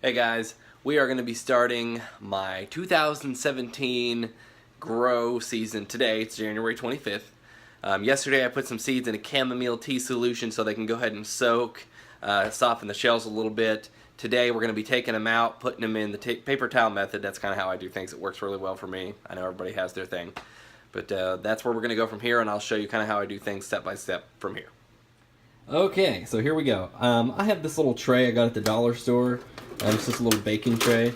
Hey guys, we are going to be starting my 2017 grow season today. It's January 25th. Yesterday I put some seeds in a chamomile tea solution so they can go ahead and soak, soften the shells a little bit. Today we're going to be taking them out, putting them in the paper towel method. That's kind of how I do things. It works really well for me. I know everybody has their thing. But that's where we're going to go from here, and I'll show you kind of how I do things step by step from here. Okay, so here we go. I have this little tray I got at the dollar store. It's just a little baking tray.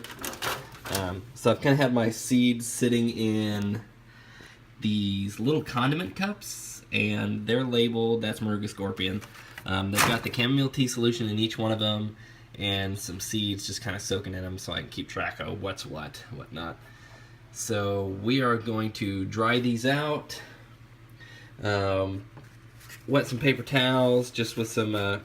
So I've kind of had my seeds sitting in these little condiment cups, and they're labeled, that's Moruga Scorpion. They've got the chamomile tea solution in each one of them, and some seeds just kind of soaking in them so I can keep track of what's whatnot. So we are going to dry these out. Wet some paper towels just with some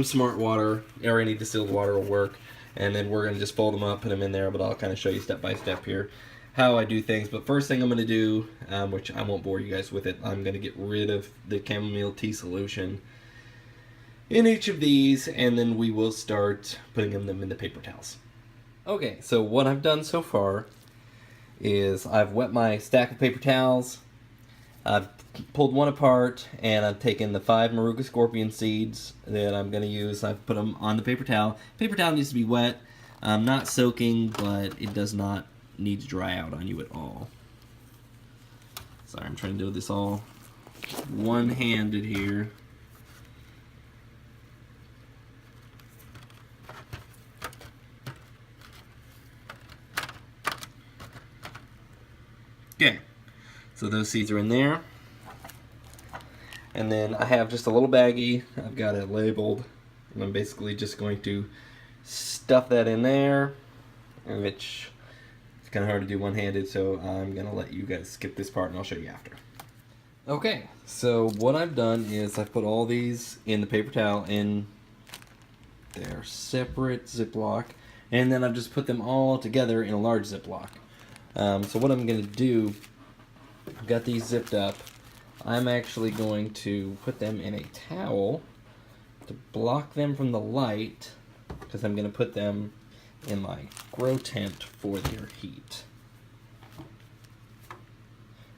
smart water, or any distilled water will work, and then we're going to just fold them up, put them in there, but I'll kind of show you step by step here how I do things. But first thing I'm going to do, which I won't bore you guys with it, I'm going to get rid of the chamomile tea solution in each of these, and then we will start putting them in the paper towels. Okay, so what I've done so far is I've wet my stack of paper towels. I've pulled one apart, and I've taken the 5 Moruga Scorpion seeds that I'm going to use. I've put them on the paper towel. Paper towel needs to be wet, not soaking, but it does not need to dry out on you at all. Sorry, I'm trying to do this all one-handed here. Okay, so those seeds are in there. And then I have just a little baggie. I've got it labeled. And I'm basically just going to stuff that in there, which it's kind of hard to do one-handed, so I'm going to let you guys skip this part and I'll show you after. Okay, so what I've done is I've put all these in the paper towel in their separate Ziploc, and then I've just put them all together in a large Ziploc. So what I'm going to do, I've got these zipped up. I'm actually going to put them in a towel to block them from the light, because I'm going to put them in my grow tent for their heat.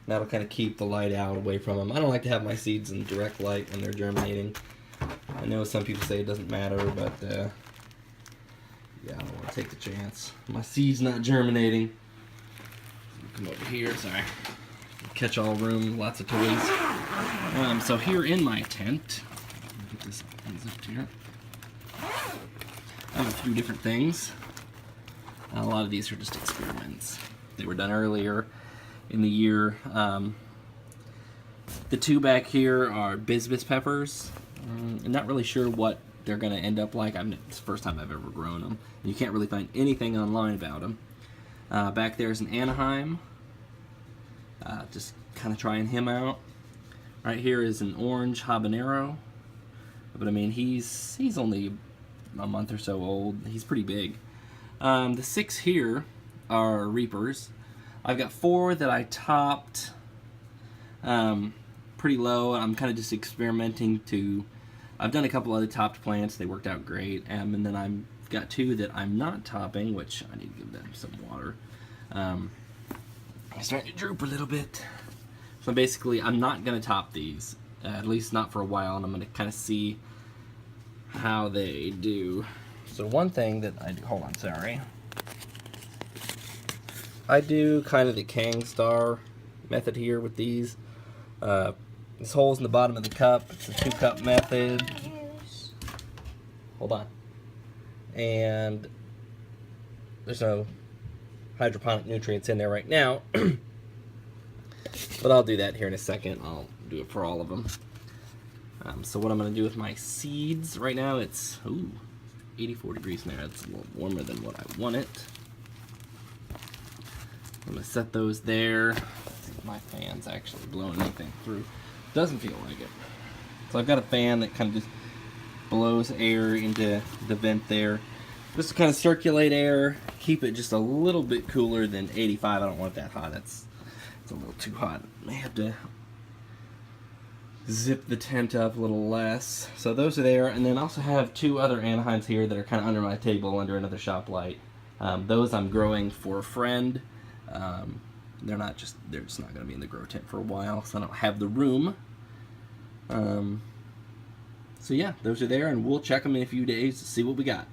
That'll kind of keep the light out away from them. I don't like to have my seeds in direct light when they're germinating. I know some people say it doesn't matter, but yeah, I don't want to take the chance. My seed's not germinating. Come over here, sorry. Catch-all room, lots of toys. So here in my tent, get this unzipped here. I have a few different things. A lot of these are just experiments. They were done earlier in the year. The two back here are bisbis peppers. I'm not really sure what they're going to end up like. It's the first time I've ever grown them. You can't really find anything online about them. Back there's an Anaheim. Just kind of trying him out. Right here is an orange Habanero, but I mean he's only a month or so old. He's pretty big. The 6 here are Reapers. I've got 4 that I topped pretty low. I'm kind of just experimenting I've done a couple other topped plants. They worked out great, and then I've got 2 that I'm not topping, which I need to give them some water. I'm starting to droop a little bit. So basically, I'm not going to top these, at least not for a while, and I'm going to kind of see how they do. So one thing that I do, hold on, sorry. I do kind of the Kang Star method here with these. This hole's in the bottom of the cup. It's a 2-cup method. Hold on. And there's no hydroponic nutrients in there right now, but I'll do that here in a second. I'll do it for all of them. So what I'm going to do with my seeds right now, it's 84 degrees in there. That's a little warmer than what I want it. I'm going to set those there. Let's see if my fan's actually blowing anything through. Doesn't feel like it. So I've got a fan that kind of just blows air into the vent there, just to kind of circulate air, keep it just a little bit cooler than 85. I don't want it that hot. It's a little too hot. I may have to zip the tent up a little less. So those are there, and then I also have 2 other Anaheims here that are kind of under my table under another shop light. Those I'm growing for a friend. They're just not going to be in the grow tent for a while, so I don't have the room. So yeah, those are there, and we'll check them in a few days to see what we got.